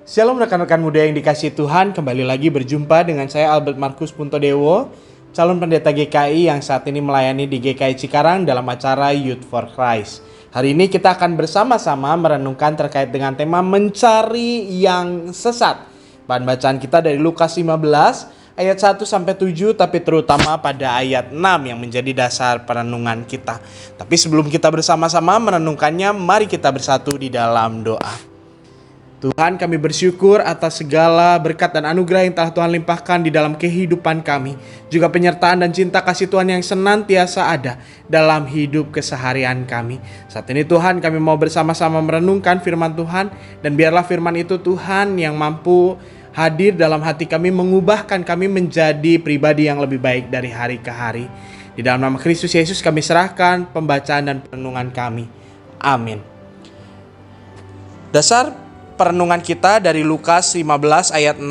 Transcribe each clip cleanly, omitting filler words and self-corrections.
Shalom rekan-rekan muda yang dikasihi Tuhan, kembali lagi berjumpa dengan saya Albert Markus Puntodewo, calon pendeta GKI yang saat ini melayani di GKI Cikarang dalam acara Youth for Christ. Hari ini kita akan bersama-sama merenungkan terkait dengan tema mencari yang sesat. Bahan bacaan kita dari Lukas 15 ayat 1-7, tapi terutama pada ayat 6 yang menjadi dasar perenungan kita. Tapi sebelum kita bersama-sama merenungkannya, mari kita bersatu di dalam doa. Tuhan, kami bersyukur atas segala berkat dan anugerah yang telah Tuhan limpahkan di dalam kehidupan kami. Juga penyertaan dan cinta kasih Tuhan yang senantiasa ada dalam hidup keseharian kami. Saat ini Tuhan, kami mau bersama-sama merenungkan firman Tuhan. Dan biarlah firman itu Tuhan yang mampu hadir dalam hati kami, mengubahkan kami menjadi pribadi yang lebih baik dari hari ke hari. Di dalam nama Kristus Yesus kami serahkan pembacaan dan perenungan kami. Amin. Dasar perenungan kita dari Lukas 15 ayat 6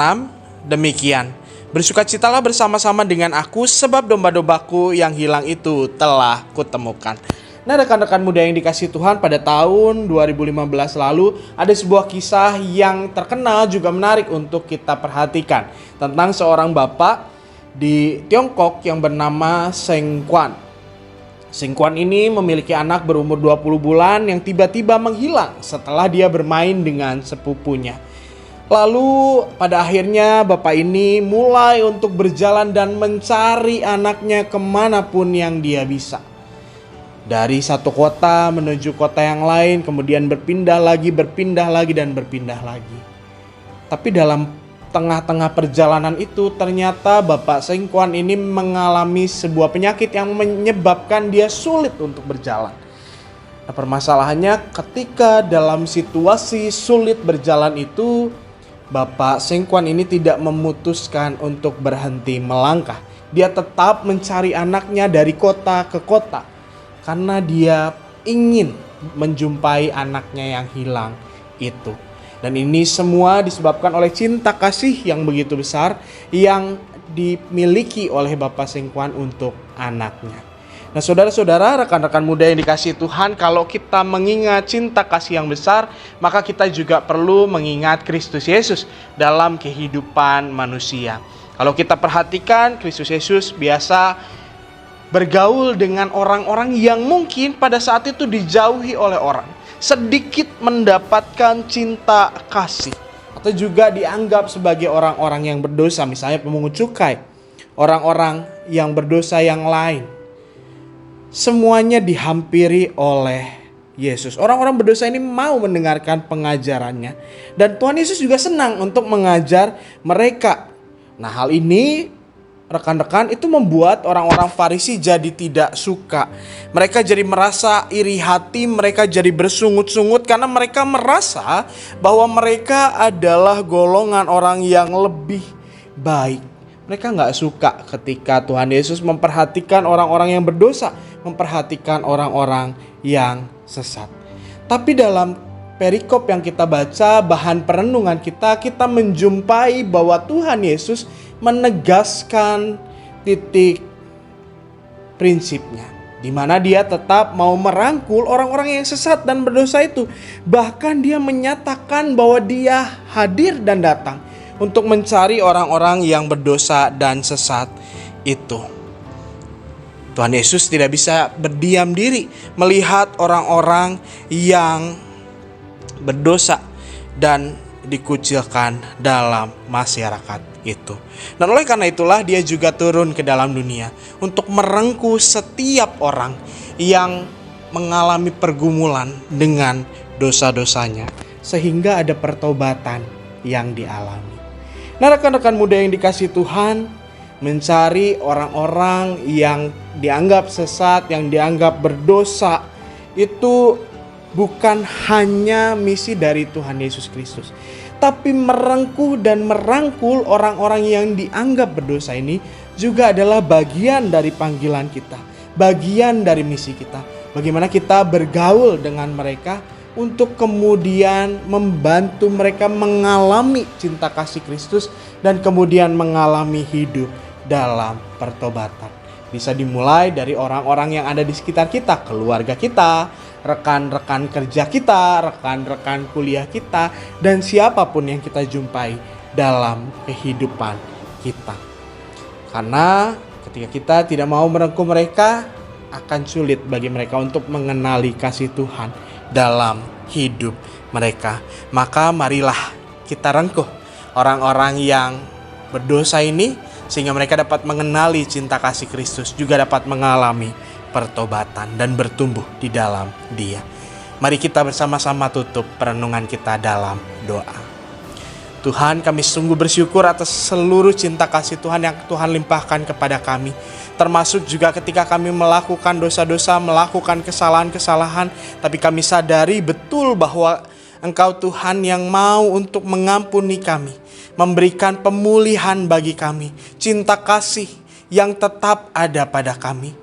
demikian. Bersukacitalah bersama-sama dengan aku, sebab domba-dombaku yang hilang itu telah kutemukan. Nah, rekan-rekan muda yang dikasihi Tuhan, pada tahun 2015 lalu ada sebuah kisah yang terkenal juga menarik untuk kita perhatikan, tentang seorang bapak di Tiongkok yang bernama Seng Quan. Seng Quan ini memiliki anak berumur 20 bulan yang tiba-tiba menghilang setelah dia bermain dengan sepupunya. Lalu pada akhirnya bapak ini mulai untuk berjalan dan mencari anaknya kemanapun yang dia bisa. Dari satu kota menuju kota yang lain, kemudian berpindah lagi. Tapi dalam tengah-tengah perjalanan itu ternyata Bapak Seng Quan ini mengalami sebuah penyakit yang menyebabkan dia sulit untuk berjalan. Nah, permasalahannya ketika dalam situasi sulit berjalan itu, Bapak Seng Quan ini tidak memutuskan untuk berhenti melangkah. Dia tetap mencari anaknya dari kota ke kota karena dia ingin menjumpai anaknya yang hilang itu. Dan ini semua disebabkan oleh cinta kasih yang begitu besar yang dimiliki oleh Bapak Seng Quan untuk anaknya. Nah, saudara-saudara, rekan-rekan muda yang dikasihi Tuhan, kalau kita mengingat cinta kasih yang besar, maka kita juga perlu mengingat Kristus Yesus dalam kehidupan manusia. Kalau kita perhatikan, Kristus Yesus biasa bergaul dengan orang-orang yang mungkin pada saat itu dijauhi oleh orang, sedikit mendapatkan cinta kasih, atau juga dianggap sebagai orang-orang yang berdosa, misalnya pemungut cukai, orang-orang yang berdosa yang lain. Semuanya dihampiri oleh Yesus. Orang-orang berdosa ini mau mendengarkan pengajarannya, dan Tuhan Yesus juga senang untuk mengajar mereka. Nah, hal ini rekan-rekan itu membuat orang-orang Farisi jadi tidak suka. Mereka jadi merasa iri hati, mereka jadi bersungut-sungut karena mereka merasa bahwa mereka adalah golongan orang yang lebih baik. Mereka gak suka ketika Tuhan Yesus memperhatikan orang-orang yang berdosa, memperhatikan orang-orang yang sesat. Tapi dalam perikop yang kita baca, bahan perenungan kita menjumpai bahwa Tuhan Yesus menegaskan titik prinsipnya, di mana dia tetap mau merangkul orang-orang yang sesat dan berdosa itu. Bahkan dia menyatakan bahwa dia hadir dan datang untuk mencari orang-orang yang berdosa dan sesat itu. Tuhan Yesus tidak bisa berdiam diri melihat orang-orang yang berdosa dan dikucilkan dalam masyarakat itu. Dan oleh karena itulah dia juga turun ke dalam dunia untuk merengkuh setiap orang yang mengalami pergumulan dengan dosa-dosanya, sehingga ada pertobatan yang dialami. Nah, rekan-rekan muda yang dikasihi Tuhan, mencari orang-orang yang dianggap sesat, yang dianggap berdosa, itu bukan hanya misi dari Tuhan Yesus Kristus, tapi merengkuh dan merangkul orang-orang yang dianggap berdosa ini juga adalah bagian dari panggilan kita, bagian dari misi kita. Bagaimana kita bergaul dengan mereka untuk kemudian membantu mereka mengalami cinta kasih Kristus dan kemudian mengalami hidup dalam pertobatan. Bisa dimulai dari orang-orang yang ada di sekitar kita, keluarga kita, rekan-rekan kerja kita, rekan-rekan kuliah kita, dan siapapun yang kita jumpai dalam kehidupan kita. Karena ketika kita tidak mau merengkuh mereka, akan sulit bagi mereka untuk mengenali kasih Tuhan dalam hidup mereka. Maka marilah kita rengkuh orang-orang yang berdosa ini, sehingga mereka dapat mengenali cinta kasih Kristus, juga dapat mengalami pertobatan dan bertumbuh di dalam Dia. Mari kita bersama-sama tutup perenungan kita dalam doa. Tuhan, kami sungguh bersyukur atas seluruh cinta kasih Tuhan yang Tuhan limpahkan kepada kami. Termasuk juga ketika kami melakukan dosa-dosa, melakukan kesalahan-kesalahan, tapi kami sadari betul bahwa Engkau Tuhan yang mau untuk mengampuni kami, memberikan pemulihan bagi kami, cinta kasih yang tetap ada pada kami,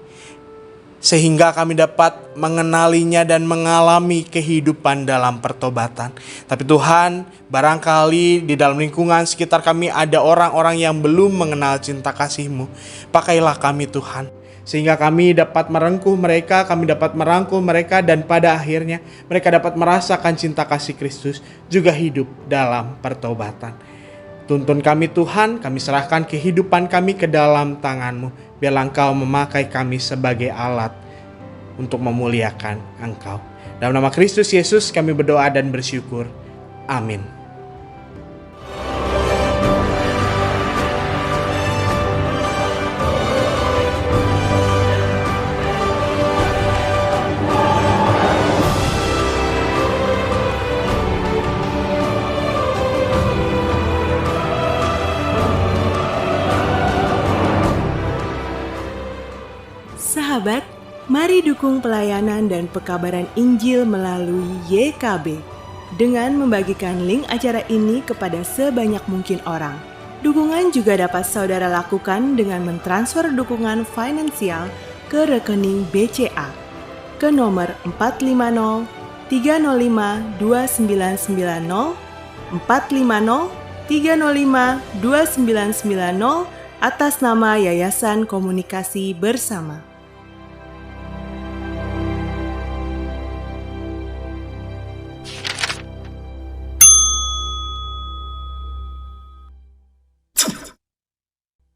sehingga kami dapat mengenalinya dan mengalami kehidupan dalam pertobatan. Tapi Tuhan, barangkali di dalam lingkungan sekitar kami ada orang-orang yang belum mengenal cinta kasih-Mu. Pakailah kami Tuhan, sehingga kami dapat merengkuh mereka, kami dapat merangkul mereka, dan pada akhirnya mereka dapat merasakan cinta kasih Kristus, juga hidup dalam pertobatan. Tuntun kami Tuhan, kami serahkan kehidupan kami ke dalam tangan-Mu. Biarlah Engkau memakai kami sebagai alat untuk memuliakan Engkau. Dalam nama Kristus Yesus kami berdoa dan bersyukur. Amin. Sahabat, mari dukung pelayanan dan pekabaran Injil melalui YKB dengan membagikan link acara ini kepada sebanyak mungkin orang. Dukungan juga dapat saudara lakukan dengan mentransfer dukungan finansial ke rekening BCA ke nomor 450 305 2990 450 305 2990 atas nama Yayasan Komunikasi Bersama.